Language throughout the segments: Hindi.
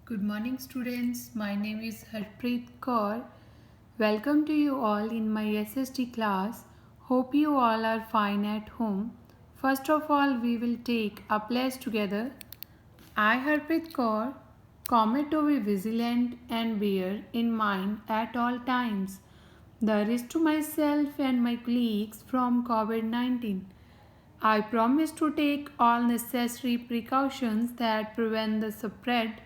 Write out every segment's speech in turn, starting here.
Good morning, students. My name is Harpreet Kaur. Welcome to you all in my SST class. Hope you all are fine at home. First of all, we will take a place together. I, Harpreet Kaur, commit to be vigilant and bear in mind at all times the risk to myself and my colleagues from COVID-19. I promise to take all necessary precautions that prevent the spread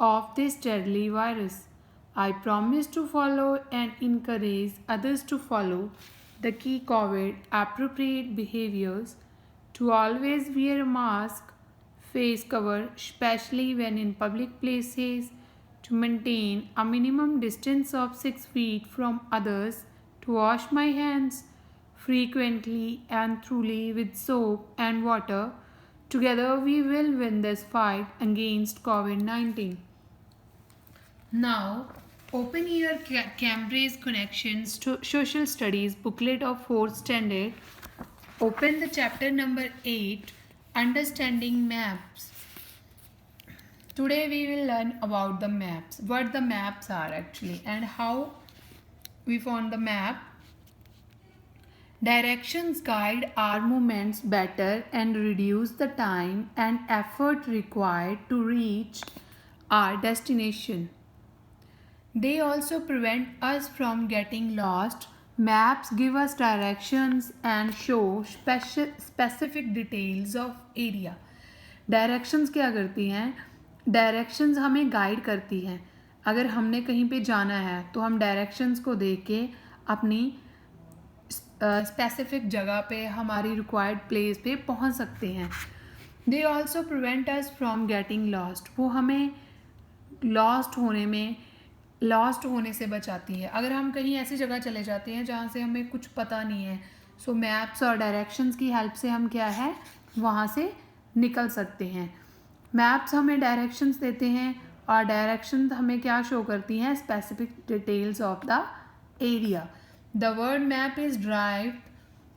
of this deadly virus. I promise to follow and encourage others to follow the key COVID appropriate behaviors, to always wear a mask, face cover, especially when in public places, to maintain a minimum distance of 6 feet from others, to wash my hands frequently and thoroughly with soap and water. Together we will win this fight against COVID 19. Now, open your Cambridge Connections to Social Studies booklet of 4th standard. Open the chapter number 8, Understanding Maps. Today we will learn about the maps, what the maps are actually and how we found the map. Directions guide our movements better and reduce the time and effort required to reach our destination. They also prevent us from getting lost. Maps give us directions and show specific details of area. Directions क्या करती हैं? डायरेक्शंस हमें गाइड करती हैं. अगर हमने कहीं पे जाना है तो हम डायरेक्शंस को देख के अपनी स्पेसिफिक जगह पे हमारी रिक्वायर्ड प्लेस पे पहुंच सकते हैं. They also prevent us from getting lost. वो हमें लॉस्ट होने से बचाती है. अगर हम कहीं ऐसी जगह चले जाते हैं जहाँ से हमें कुछ पता नहीं है, सो मैप्स और डायरेक्शंस की हेल्प से हम क्या है वहाँ से निकल सकते हैं. मैप्स हमें डायरेक्शंस देते हैं और डायरेक्शंस हमें क्या शो करती हैं? Specific details of the area. The word map is derived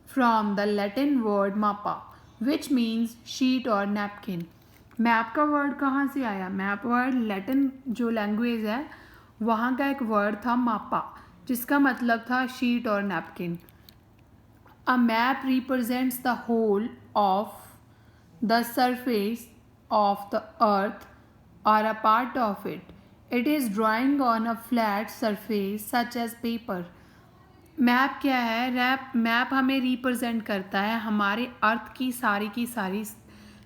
from the Latin word मापा विच मीन्स शीट और नैपकिन. मैप का वर्ड कहाँ से आया? मैप वर्ड लैटिन जो लैंग्वेज है वहाँ का एक वर्ड था मापा, जिसका मतलब था शीट और napkin. A map represents the whole of the surface of the earth और a part of it. It is drawing on a flat surface such as paper. Map क्या है? मैप हमें रिप्रेजेंट करता है हमारे अर्थ की सारी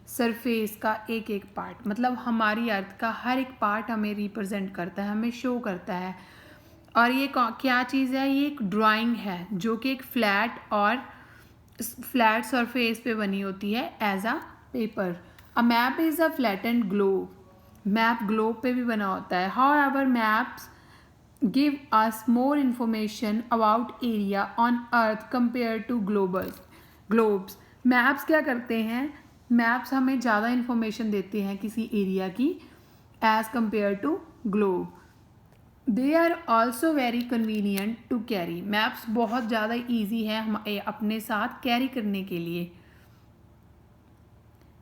सरफेस का एक एक पार्ट. मतलब हमारी अर्थ का हर एक पार्ट हमें रिप्रेजेंट करता है, हमें शो करता है. और ये क्या चीज़ है? ये एक ड्राइंग है जो कि एक फ्लैट सरफेस पे बनी होती है as a paper. A map is a flattened globe. Map globe पे भी बना होता है. However maps give us more information about area on earth compared to globes. Maps क्या करते हैं? मैप्स हमें ज़्यादा इन्फॉर्मेशन देते हैं किसी एरिया की as compare to globe. They are also very convenient to carry. Maps बहुत ज़्यादा ईजी है हम अपने साथ कैरी करने के लिए.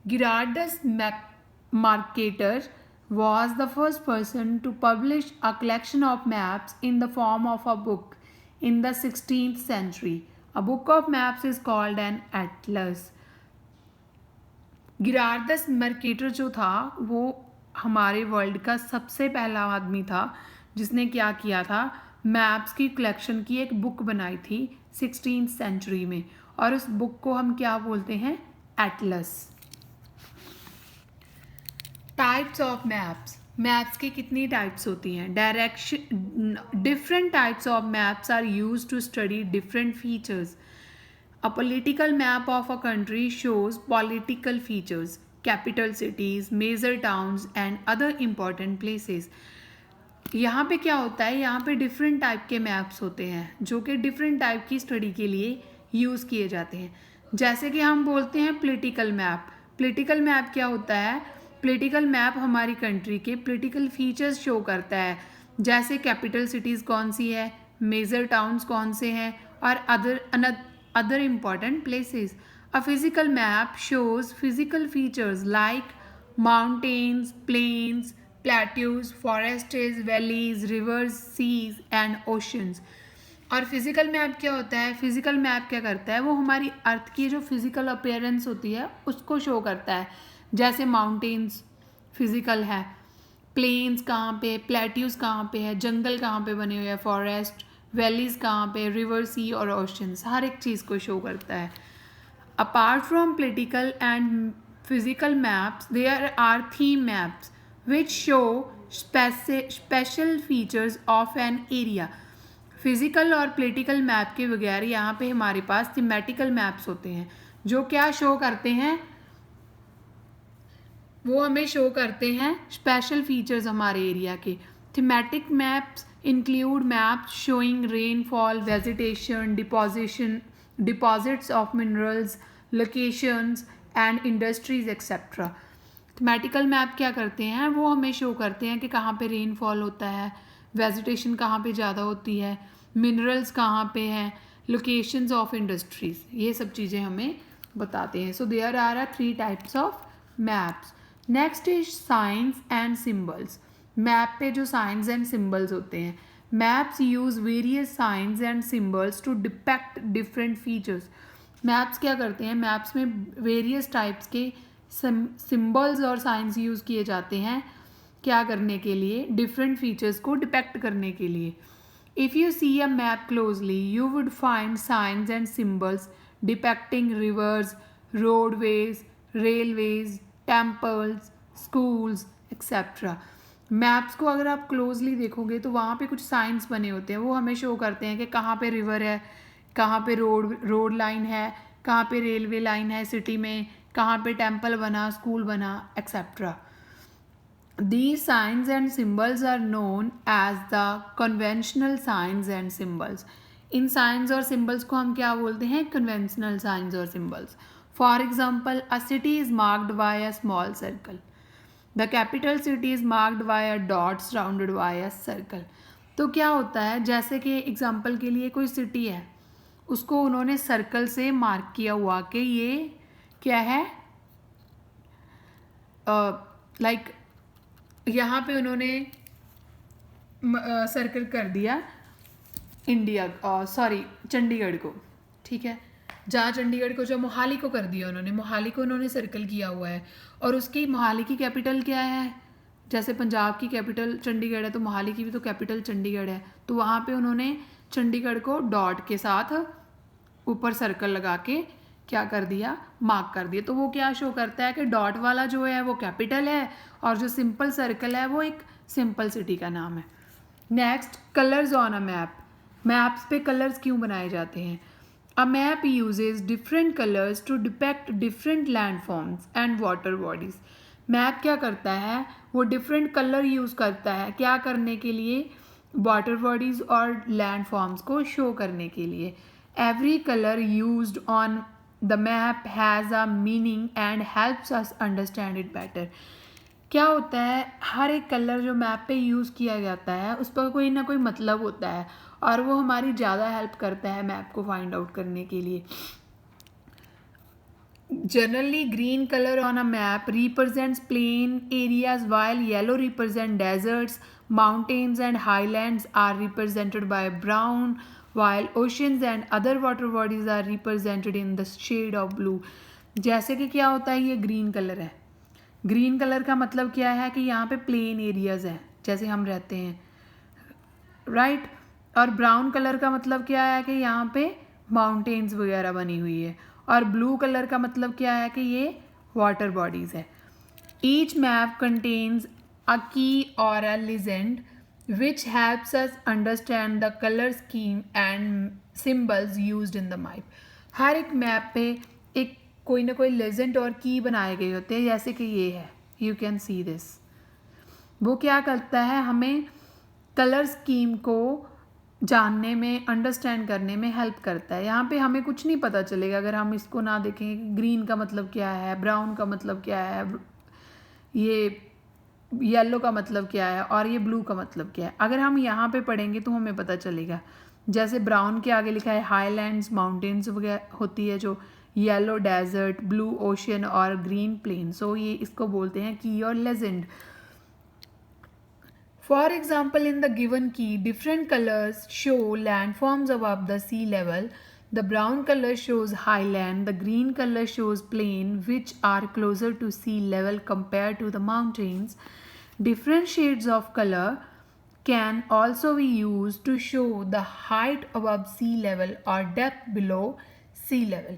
गिरार्डस Mercator was the first person to publish a collection of maps in the form of a book in the 16th century. A book of maps is called an atlas. Gerardus Mercator जो था वो हमारे वर्ल्ड का सबसे पहला आदमी था जिसने क्या किया था? मैप्स की कलेक्शन की एक बुक बनाई थी 16th सेंचुरी में, और उस बुक को हम क्या बोलते हैं? Atlas. Types of maps. Maps की कितनी टाइप्स होती हैं? Different types of maps are used to study different features. A political map of a country shows political features, capital cities, major towns and other important places. यहाँ पे क्या होता है? यहाँ पे डिफरेंट टाइप के मैप्स होते हैं जो कि डिफरेंट टाइप की स्टडी के लिए यूज़ किए जाते हैं. जैसे कि हम बोलते हैं पॉलिटिकल मैप. पॉलिटिकल मैप क्या होता है? पॉलिटिकल मैप हमारी कंट्री के पॉलिटिकल फीचर्स शो करता है, जैसे कैपिटल सिटीज़ कौन सी है, मेजर टाउन्स कौन से हैं, और other important places. A physical map shows physical features like mountains, plains, plateaus, forests, valleys, rivers, seas and oceans. और फिजिकल मैप क्या होता है? फिजिकल मैप क्या करता है? वो हमारी अर्थ की जो फिजिकल अपीयरेंस होती है उसको शो करता है। जैसे माउंटेन्स फिजिकल है, प्लेन्स कहाँ पे, प्लेट्यूज कहाँ पे है, जंगल कहाँ पे बने हुए हैं, फॉरेस्ट, वैलीज कहाँ पे, रिवर, सी और ओशंस, हर एक चीज़ को शो करता है। Apart from political and physical maps, there are theme maps which show special features of an area. Physical और पोलिटिकल मैप के बगैर यहाँ पे हमारे पास थीमेटिकल मैप्स होते हैं जो क्या शो करते हैं? वो हमें शो करते हैं स्पेशल फीचर्स हमारे एरिया के। Thematic maps include maps showing rainfall, vegetation, deposits of minerals, locations and industries etcetera. Thematical map क्या करते हैं? वो हमें शो करते हैं कि कहाँ पे रेनफॉल होता है, वेजिटेशन कहाँ पे ज़्यादा होती है, मिनरल्स कहाँ पे हैं, लोकेशंस ऑफ इंडस्ट्रीज, ये सब चीज़ें हमें बताते हैं। So there are 3 types of maps. Next is signs and symbols. Map पे जो साइंस एंड सिम्बल्स होते हैं, maps use various signs and symbols to depict different features. Maps क्या करते हैं? मैप्स में वेरियस टाइप्स के सिम्बल्स और साइंस यूज़ किए जाते हैं क्या करने के लिए? डिफरेंट फीचर्स को डिपेक्ट करने के लिए। If you see a map closely you would find signs and symbols depicting rivers, roadways, railways, temples, schools etcetera. Maps को अगर आप क्लोजली देखोगे तो वहाँ पे कुछ साइंस बने होते हैं, वो हमें शो करते हैं कि कहाँ पे रिवर है, कहाँ पे रोड लाइन है, कहाँ पे रेलवे लाइन है सिटी में, कहाँ पे टेम्पल बना, स्कूल बना etcetera. These signs and symbols are known as the conventional signs and symbols. In signs और symbols को हम क्या बोलते हैं? Conventional signs और symbols. For example, a city is marked by a small circle. The capital city is marked by a dot surrounded by a circle. तो क्या होता है? जैसे कि एग्जाम्पल के लिए कोई सिटी है, उसको उन्होंने सर्कल से मार्क किया हुआ कि ये क्या है, लाइक यहाँ पे उन्होंने सर्कल कर दिया इंडिया, सॉरी चंडीगढ़ को, ठीक है, जहाँ चंडीगढ़ को जो मोहाली को कर दिया उन्होंने, मोहाली को उन्होंने सर्कल किया हुआ है। और उसकी मोहाली की कैपिटल क्या है? जैसे पंजाब की कैपिटल चंडीगढ़ है तो मोहाली की भी तो कैपिटल चंडीगढ़ है, तो वहाँ पे उन्होंने चंडीगढ़ को डॉट के साथ ऊपर सर्कल लगा के क्या कर दिया? मार्क कर दिया। तो वो क्या शो करता है कि डॉट वाला जो है वो कैपिटल है और जो सिंपल सर्कल है वो एक सिंपल सिटी का नाम है। Next, colours on a map. Maps पे कलर्स क्यों बनाए जाते हैं? A map uses different colours to depict different landforms and water bodies. Map क्या करता है? वो डिफरेंट कलर यूज़ करता है क्या करने के लिए? वाटर बॉडीज और लैंडफॉर्म्स को शो करने के लिए। Every colour used on the map has a meaning and helps us understand it better. क्या होता है? हर एक कलर जो मैप पे यूज़ किया जाता है उस पर कोई ना कोई मतलब होता है और वो हमारी ज़्यादा हेल्प करता है मैप को फाइंड आउट करने के लिए। Generally, green color on a map represents plain areas while yellow represent deserts, mountains and highlands are represented by brown, while oceans and other water bodies are represented in the shade of blue. जैसे कि क्या होता है? ये ग्रीन कलर है। ग्रीन कलर का मतलब क्या है? कि यहाँ पे प्लेन एरियाज है जैसे हम रहते हैं, राइट। और ब्राउन कलर का मतलब क्या है? कि यहाँ पे माउंटेन्स वगैरह बनी हुई है। और ब्लू कलर का मतलब क्या है? कि ये वाटर बॉडीज है। Each map contains a key और a legend which helps us understand the colour scheme and symbols used in the map. हर एक मैप पे एक कोई ना कोई लेजेंड और की बनाए गए होते हैं, जैसे कि ये है, यू कैन सी दिस। वो क्या करता है? हमें कलर स्कीम को जानने में, अंडरस्टैंड करने में हेल्प करता है। यहाँ पे हमें कुछ नहीं पता चलेगा अगर हम इसको ना देखें। ग्रीन का मतलब क्या है, ब्राउन का मतलब क्या है, ये येलो का मतलब क्या है और ये ब्लू का मतलब क्या है। अगर हम यहाँ पे पढ़ेंगे तो हमें पता चलेगा। जैसे ब्राउन के आगे लिखा है हाईलैंड्स, माउंटेन्स वगैरह होती है जो, येलो डेजर्ट, ब्लू ओशन और ग्रीन प्लेन। सो ये इसको बोलते हैं की और legend. For example, in the given key, different colors show landforms above the sea level. The brown color shows highland, the green color shows plain, which are closer to sea level compared to the mountains. Different shades of color can also be used to show the height above sea level or depth below sea level.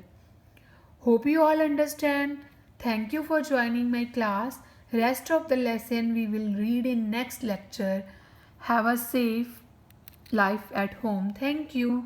Hope you all understand. Thank you for joining my class. Rest of the lesson we will read in next lecture. Have a safe life at home. Thank you.